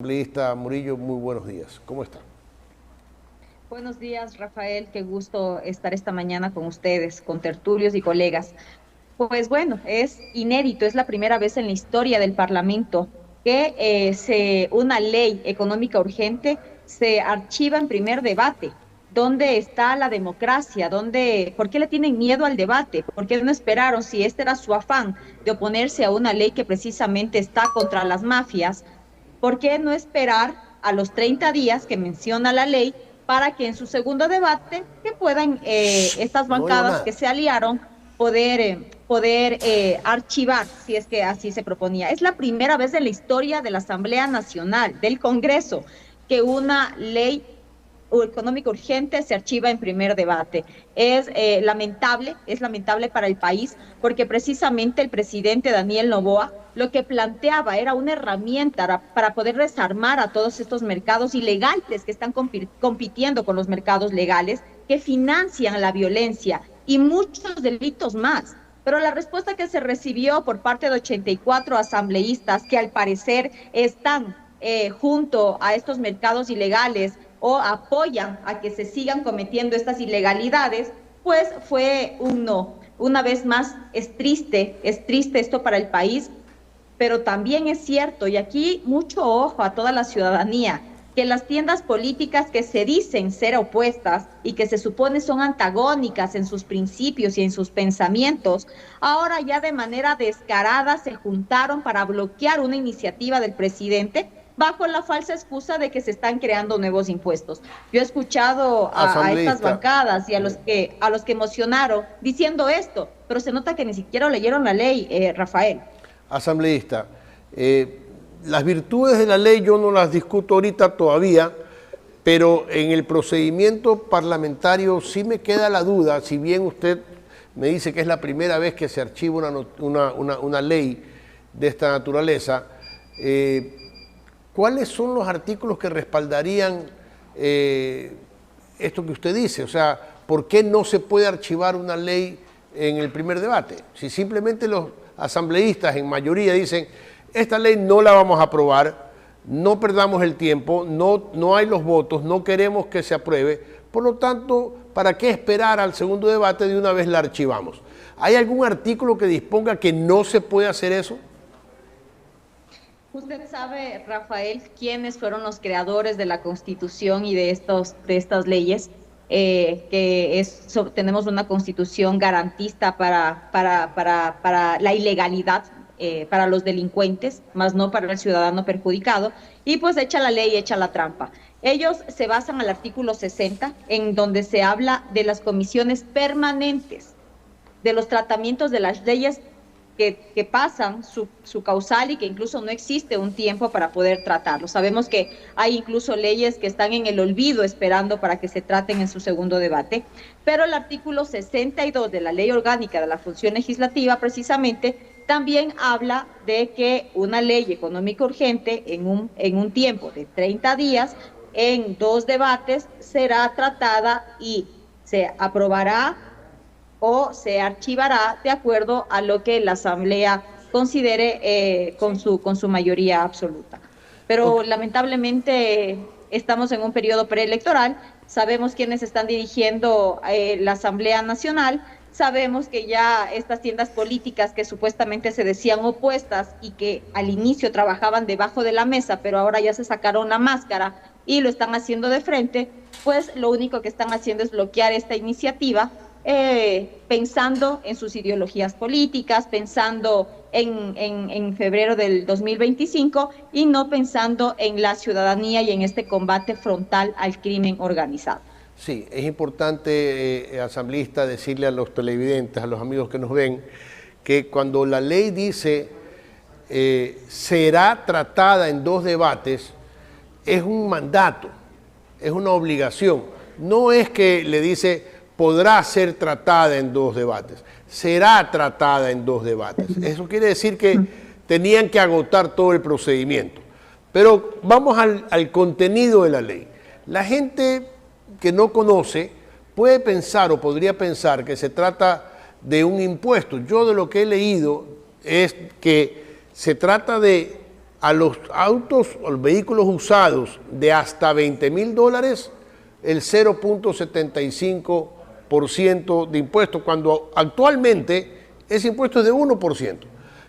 Asambleísta Murillo, muy buenos días. ¿Cómo está? Buenos días, Rafael. Qué gusto estar esta mañana con ustedes, con tertulios y colegas. Pues bueno, es inédito, es la primera vez en la historia del Parlamento que una ley económica urgente se archiva en primer debate. ¿Dónde está la democracia? ¿Por qué le tienen miedo al debate? ¿Por qué no esperaron? Si este era su afán de oponerse a una ley que precisamente está contra las mafias, ¿por qué no esperar a los 30 días que menciona la ley para que en su segundo debate que puedan estas No digo bancadas nada. que se aliaron poder archivar, si es que así se proponía? Es la primera vez en la historia de la Asamblea Nacional, del Congreso, que una ley económica urgente se archiva en primer debate. Es lamentable para el país porque precisamente el presidente Daniel Noboa lo que planteaba era una herramienta para poder desarmar a todos estos mercados ilegales que están compitiendo con los mercados legales, que financian la violencia y muchos delitos más. Pero la respuesta que se recibió por parte de 84 asambleístas que al parecer están junto a estos mercados ilegales o apoyan a que se sigan cometiendo estas ilegalidades, pues fue un no. Una vez más, es triste esto para el país, pero también es cierto, y aquí mucho ojo a toda la ciudadanía, que las tiendas políticas que se dicen ser opuestas y que se supone son antagónicas en sus principios y en sus pensamientos, ahora ya de manera descarada se juntaron para bloquear una iniciativa del presidente bajo la falsa excusa de que se están creando nuevos impuestos. Yo he escuchado a estas Asambleísta, bancadas y a los que emocionaron diciendo esto, pero se nota que ni siquiera leyeron la ley, Rafael. asambleísta, las virtudes de la ley yo no las discuto ahorita todavía, pero en el procedimiento parlamentario sí me queda la duda, si bien usted me dice que es la primera vez que se archiva una ley de esta naturaleza, ¿cuáles son los artículos que respaldarían esto que usted dice? O sea, ¿por qué no se puede archivar una ley en el primer debate? Si simplemente los asambleístas en mayoría dicen, esta ley no la vamos a aprobar, no perdamos el tiempo, no hay los votos, no queremos que se apruebe, por lo tanto, ¿para qué esperar al segundo debate? De una vez la archivamos. ¿Hay algún artículo que disponga que no se puede hacer eso? ¿Usted sabe, Rafael, quiénes fueron los creadores de la Constitución y de estas leyes? Tenemos una Constitución garantista para la ilegalidad, para los delincuentes, más no para el ciudadano perjudicado, y pues echa la ley, echa la trampa. Ellos se basan al artículo 60, en donde se habla de las comisiones permanentes, de los tratamientos de las leyes que pasan su causal y que incluso no existe un tiempo para poder tratarlo. Sabemos que hay incluso leyes que están en el olvido esperando para que se traten en su segundo debate, pero el artículo 62 de la Ley Orgánica de la Función Legislativa precisamente también habla de que una ley económica urgente en un tiempo de 30 días, en dos debates, será tratada y se aprobará o se archivará de acuerdo a lo que la Asamblea considere con su mayoría absoluta. Pero Ok. lamentablemente estamos en un periodo preelectoral, sabemos quiénes están dirigiendo la Asamblea Nacional, sabemos que ya estas tiendas políticas que supuestamente se decían opuestas y que al inicio trabajaban debajo de la mesa, pero ahora ya se sacaron la máscara y lo están haciendo de frente, pues lo único que están haciendo es bloquear esta iniciativa, pensando en sus ideologías políticas, pensando en febrero del 2025 y no pensando en la ciudadanía y en este combate frontal al crimen organizado. Sí, es importante, asambleísta, decirle a los televidentes, a los amigos que nos ven, que cuando la ley dice será tratada en dos debates, es un mandato, es una obligación. No es que le dice podrá ser tratada en dos debates, será tratada en dos debates. Eso quiere decir que tenían que agotar todo el procedimiento. Pero vamos al contenido de la ley. La gente que no conoce puede pensar o podría pensar que se trata de un impuesto. Yo de lo que he leído es que se trata de a los autos o los vehículos usados de hasta $20,000 el 0.75% de impuesto, cuando actualmente ese impuesto es de 1%.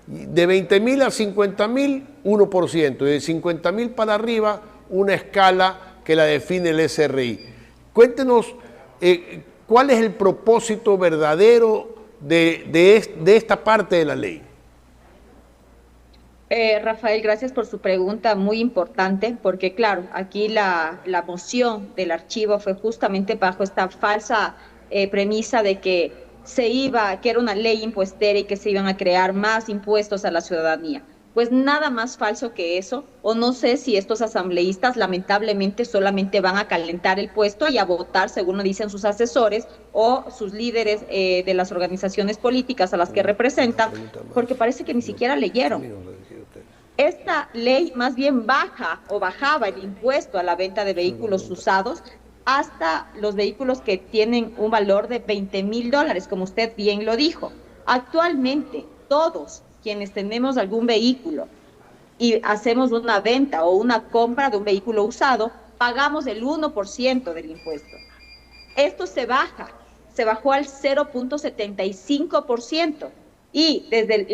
De 20,000 a 50,000, 1%. Y de 50,000 para arriba, una escala que la define el SRI. Cuéntenos cuál es el propósito verdadero de esta parte de la ley. Rafael, gracias por su pregunta, muy importante, porque claro, aquí la moción del archivo fue justamente bajo esta falsa premisa de que que era una ley impuestera y que se iban a crear más impuestos a la ciudadanía. Pues nada más falso que eso, o no sé si estos asambleístas lamentablemente solamente van a calentar el puesto y a votar según lo dicen sus asesores o sus líderes de las organizaciones políticas a las que representan, porque parece que ni siquiera leyeron. Esta ley más bien bajaba el impuesto a la venta de vehículos usados hasta los vehículos que tienen un valor de $20,000, como usted bien lo dijo. Actualmente, todos quienes tenemos algún vehículo y hacemos una venta o una compra de un vehículo usado, pagamos el 1% del impuesto. Esto se bajó al 0.75%. Y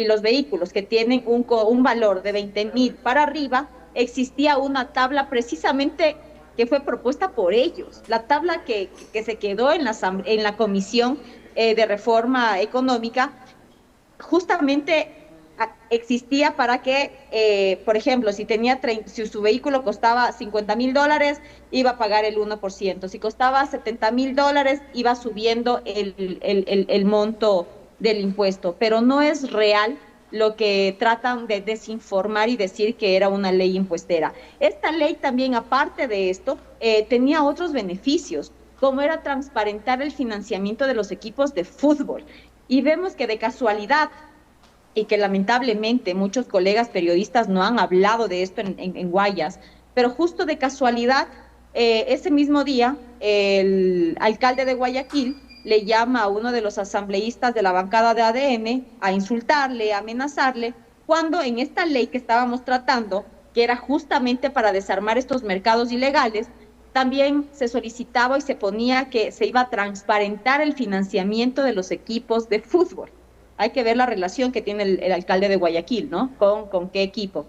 los vehículos que tienen un valor de 20,000 para arriba, existía una tabla precisamente que fue propuesta por ellos. La tabla que se quedó en la Comisión de Reforma Económica, justamente existía para que, por ejemplo, si su vehículo costaba $50,000, iba a pagar el 1%. Si costaba $70,000, iba subiendo el monto del impuesto. Pero no es real lo que tratan de desinformar y decir que era una ley impuestera. Esta ley también, aparte de esto, tenía otros beneficios, como era transparentar el financiamiento de los equipos de fútbol. Y vemos que de casualidad, y que lamentablemente muchos colegas periodistas no han hablado de esto en Guayas, pero justo de casualidad, ese mismo día, el alcalde de Guayaquil le llama a uno de los asambleístas de la bancada de ADN a insultarle, a amenazarle, cuando en esta ley que estábamos tratando, que era justamente para desarmar estos mercados ilegales, también se solicitaba y se ponía que se iba a transparentar el financiamiento de los equipos de fútbol. Hay que ver la relación que tiene el alcalde de Guayaquil, ¿no? Con qué equipo.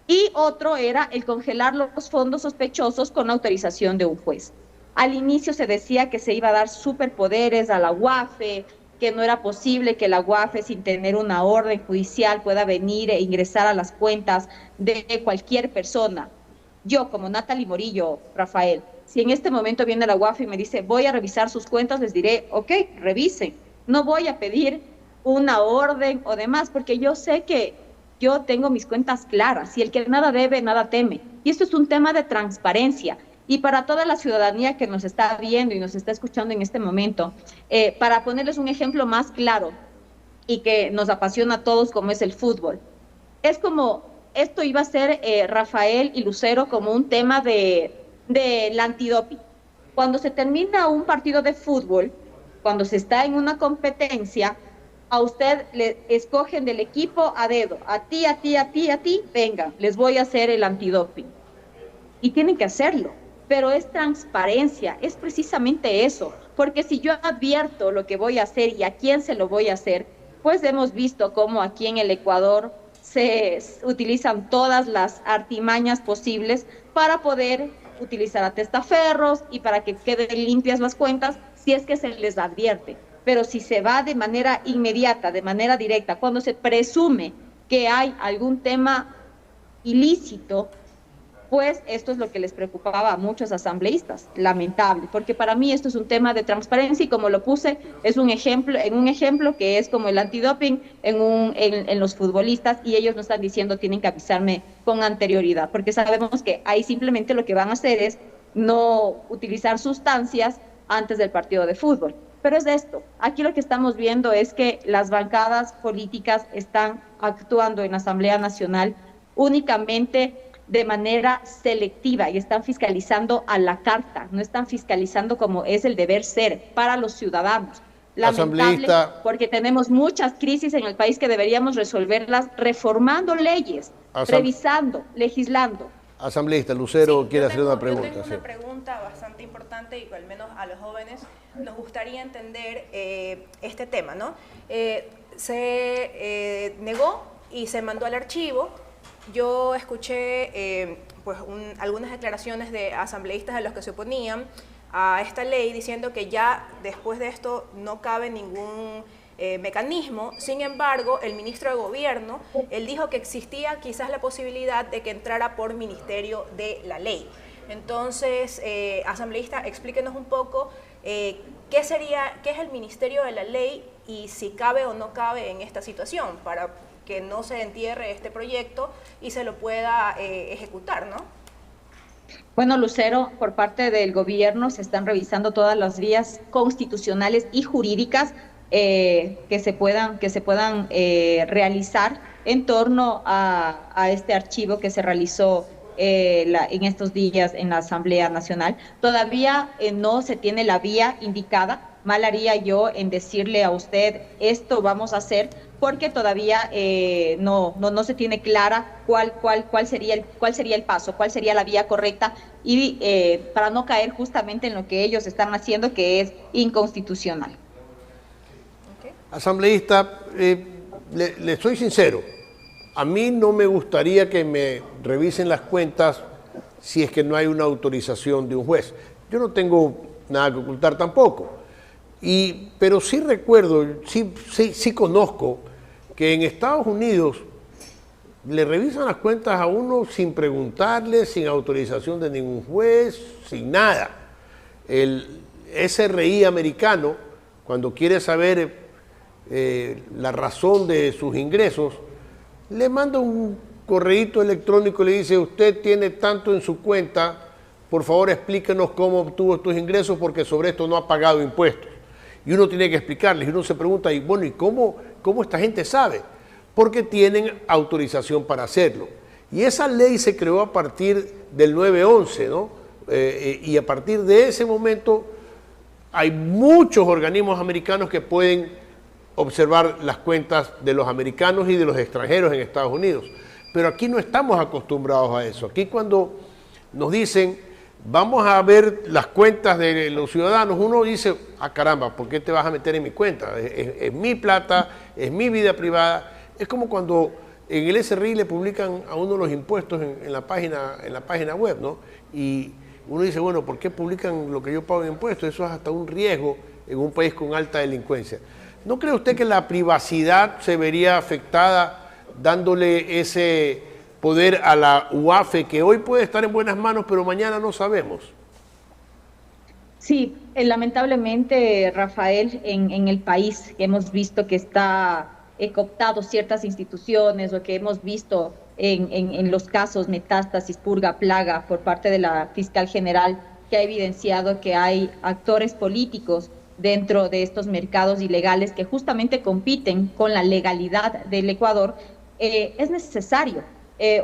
Y otro era el congelar los fondos sospechosos con autorización de un juez. Al inicio se decía que se iba a dar superpoderes a la UAFE, que no era posible que la UAFE, sin tener una orden judicial, pueda venir e ingresar a las cuentas de cualquier persona. Yo, como Natalie Morillo, Rafael, si en este momento viene la UAFE y me dice, voy a revisar sus cuentas, les diré, ok, revisen. No voy a pedir una orden o demás, porque yo sé que yo tengo mis cuentas claras y el que nada debe, nada teme. Y esto es un tema de transparencia. Y para toda la ciudadanía que nos está viendo y nos está escuchando en este momento, para ponerles un ejemplo más claro y que nos apasiona a todos como es el fútbol, es como, esto iba a ser, Rafael y Lucero, como un tema del antidoping. Cuando se termina un partido de fútbol, cuando se está en una competencia, a usted le escogen del equipo a dedo, a ti, venga, les voy a hacer el antidoping. Y tienen que hacerlo. Pero es transparencia, es precisamente eso, porque si yo advierto lo que voy a hacer y a quién se lo voy a hacer, pues hemos visto cómo aquí en el Ecuador se utilizan todas las artimañas posibles para poder utilizar a testaferros y para que queden limpias las cuentas si es que se les advierte. Pero si se va de manera inmediata, de manera directa, cuando se presume que hay algún tema ilícito, pues esto es lo que les preocupaba a muchos asambleístas, lamentable, porque para mí esto es un tema de transparencia y como lo puse, es un ejemplo que es como el antidoping en los futbolistas y ellos no están diciendo tienen que avisarme con anterioridad, porque sabemos que ahí simplemente lo que van a hacer es no utilizar sustancias antes del partido de fútbol. Pero es de esto, aquí lo que estamos viendo es que las bancadas políticas están actuando en la Asamblea Nacional únicamente de manera selectiva y están fiscalizando a la carta, no están fiscalizando como es el deber ser para los ciudadanos. Lamentable, asambleísta, porque tenemos muchas crisis en el país que deberíamos resolverlas reformando leyes, asam- revisando, legislando. asambleísta Sí, Lucero quiere hacer una yo pregunta. tengo Sí. una pregunta bastante importante y al menos a los jóvenes nos gustaría entender este tema, ¿no? Se negó y se mandó al archivo. Yo escuché pues algunas declaraciones de asambleístas a los que se oponían a esta ley diciendo que ya después de esto no cabe ningún mecanismo. Sin embargo, el ministro de Gobierno, él dijo que existía quizás la posibilidad de que entrara por Ministerio de la Ley. Entonces, asambleísta, explíquenos un poco qué es el Ministerio de la Ley y si cabe o no cabe en esta situación para que no se entierre este proyecto y se lo pueda ejecutar, ¿no? Bueno, Lucero, por parte del gobierno se están revisando todas las vías constitucionales y jurídicas que se puedan realizar en torno a este archivo que se realizó en estos días en la Asamblea Nacional. Todavía no se tiene la vía indicada. Mal haría yo en decirle a usted esto vamos a hacer, porque todavía no se tiene clara cuál sería el paso, cuál sería la vía correcta, y para no caer justamente en lo que ellos están haciendo, que es inconstitucional. Okay. Asambleísta, le soy sincero, a mí no me gustaría que me revisen las cuentas si es que no hay una autorización de un juez. Yo no tengo nada que ocultar tampoco. Pero sí recuerdo, sí conozco que en Estados Unidos le revisan las cuentas a uno sin preguntarle, sin autorización de ningún juez, sin nada. El SRI americano, cuando quiere saber la razón de sus ingresos, le manda un correíto electrónico y le dice: usted tiene tanto en su cuenta, por favor explíquenos cómo obtuvo estos ingresos, porque sobre esto no ha pagado impuestos. Y uno tiene que explicarles, y uno se pregunta, y bueno, ¿y cómo esta gente sabe? Porque tienen autorización para hacerlo. Y esa ley se creó a partir del 9/11, ¿no? Y a partir de ese momento hay muchos organismos americanos que pueden observar las cuentas de los americanos y de los extranjeros en Estados Unidos. Pero aquí no estamos acostumbrados a eso. Aquí cuando nos dicen: vamos a ver las cuentas de los ciudadanos, uno dice: ah, caramba, ¿por qué te vas a meter en mi cuenta? Es mi plata, es mi vida privada. Es como cuando en el SRI le publican a uno los impuestos en la página web, ¿no? Y uno dice: bueno, ¿por qué publican lo que yo pago en impuestos? Eso es hasta un riesgo en un país con alta delincuencia. ¿No cree usted que la privacidad se vería afectada dándole ese poder a la UAFE, que hoy puede estar en buenas manos, pero mañana no sabemos? Sí, lamentablemente, Rafael, en el país hemos visto que está cooptado ciertas instituciones, o que hemos visto en los casos Metástasis, Purga, Plaga, por parte de la fiscal general, que ha evidenciado que hay actores políticos dentro de estos mercados ilegales que justamente compiten con la legalidad del Ecuador. Es necesario.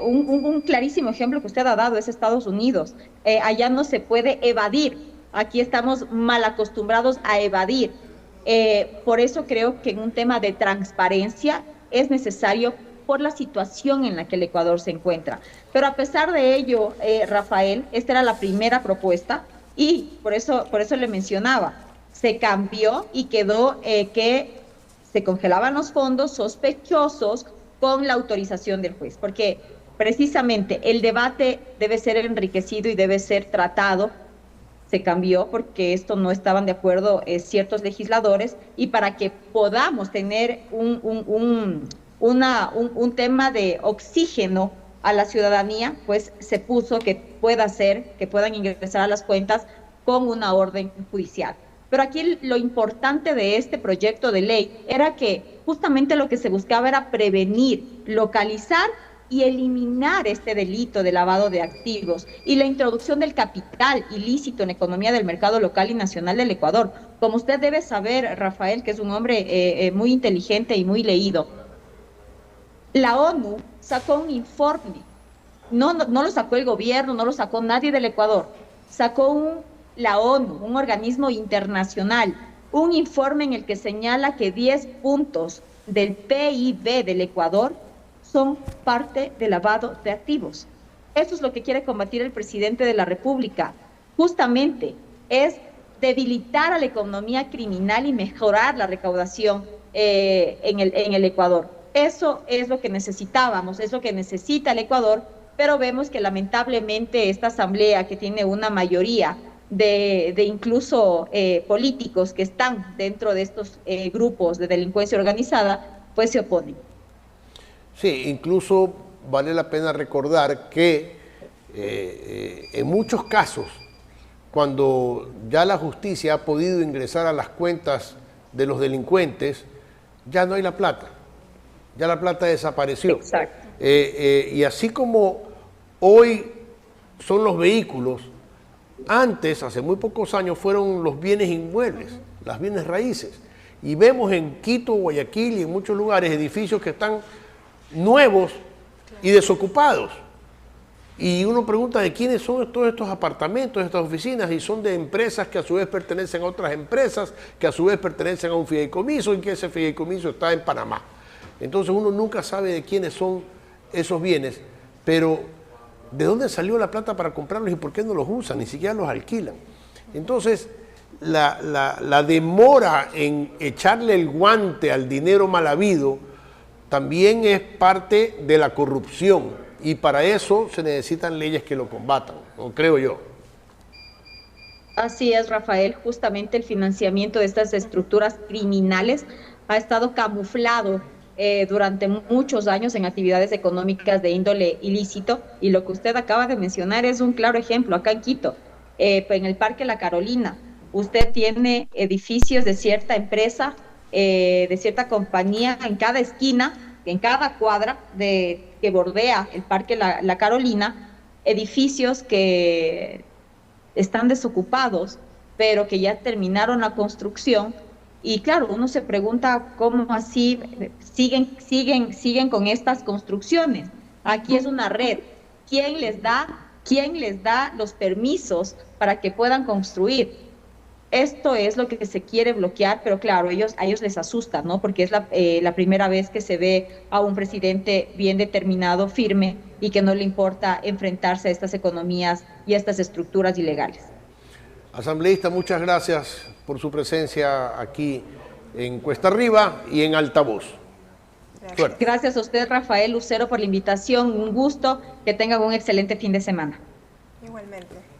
Un clarísimo ejemplo que usted ha dado es Estados Unidos. Allá no se puede evadir. Aquí estamos mal acostumbrados a evadir. Por eso creo que en un tema de transparencia es necesario, por la situación en la que el Ecuador se encuentra. Pero a pesar de ello, Rafael, esta era la primera propuesta, y por eso le mencionaba, se cambió y quedó que se congelaban los fondos sospechosos con la autorización del juez, porque precisamente el debate debe ser enriquecido y debe ser tratado. Se cambió porque esto no estaban de acuerdo ciertos legisladores, y para que podamos tener un tema de oxígeno a la ciudadanía, pues se puso que puedan ingresar a las cuentas con una orden judicial. Pero aquí lo importante de este proyecto de ley era que justamente lo que se buscaba era prevenir, localizar y eliminar este delito de lavado de activos y la introducción del capital ilícito en la economía del mercado local y nacional del Ecuador. Como usted debe saber, Rafael, que es un hombre muy inteligente y muy leído, la ONU sacó un informe, no lo sacó el gobierno, no lo sacó nadie del Ecuador, sacó la ONU, un organismo internacional, un informe en el que señala que 10 puntos del PIB del Ecuador son parte del lavado de activos. Eso es lo que quiere combatir el presidente de la República. Justamente es debilitar a la economía criminal y mejorar la recaudación en el Ecuador. Eso es lo que necesitábamos, es lo que necesita el Ecuador, pero vemos que lamentablemente esta asamblea, que tiene una mayoría de incluso políticos que están dentro de estos grupos de delincuencia organizada, pues se oponen. Sí, incluso vale la pena recordar que en muchos casos, cuando ya la justicia ha podido ingresar a las cuentas de los delincuentes, ya no hay la plata, ya la plata desapareció. Exacto. Y así como hoy son los vehículos, antes, hace muy pocos años, fueron los bienes inmuebles, las bienes raíces. Y vemos en Quito, Guayaquil y en muchos lugares edificios que están nuevos y desocupados. Y uno pregunta de quiénes son todos estos apartamentos, estas oficinas, y son de empresas que a su vez pertenecen a otras empresas, que a su vez pertenecen a un fideicomiso, y que ese fideicomiso está en Panamá. Entonces uno nunca sabe de quiénes son esos bienes, pero ¿de dónde salió la plata para comprarlos y por qué no los usan? Ni siquiera los alquilan. Entonces, la demora en echarle el guante al dinero mal habido también es parte de la corrupción. Y para eso se necesitan leyes que lo combatan, ¿no? Creo yo. Así es, Rafael. Justamente el financiamiento de estas estructuras criminales ha estado camuflado durante muchos años en actividades económicas de índole ilícito, y lo que usted acaba de mencionar es un claro ejemplo. Acá en Quito, en el Parque La Carolina, usted tiene edificios de cierta empresa, de cierta compañía en cada esquina, en cada cuadra que bordea el Parque La Carolina, edificios que están desocupados, pero que ya terminaron la construcción. Y claro, uno se pregunta cómo así siguen con estas construcciones. Aquí es una red. ¿Quién les da los permisos para que puedan construir? Esto es lo que se quiere bloquear, pero claro, a ellos les asusta, ¿no? Porque es la primera vez que se ve a un presidente bien determinado, firme, y que no le importa enfrentarse a estas economías y a estas estructuras ilegales. Asambleísta, muchas gracias por su presencia aquí en Cuesta Arriba y en Altavoz. Suerte. Gracias a usted, Rafael Lucero, por la invitación. Un gusto. Que tengan un excelente fin de semana. Igualmente.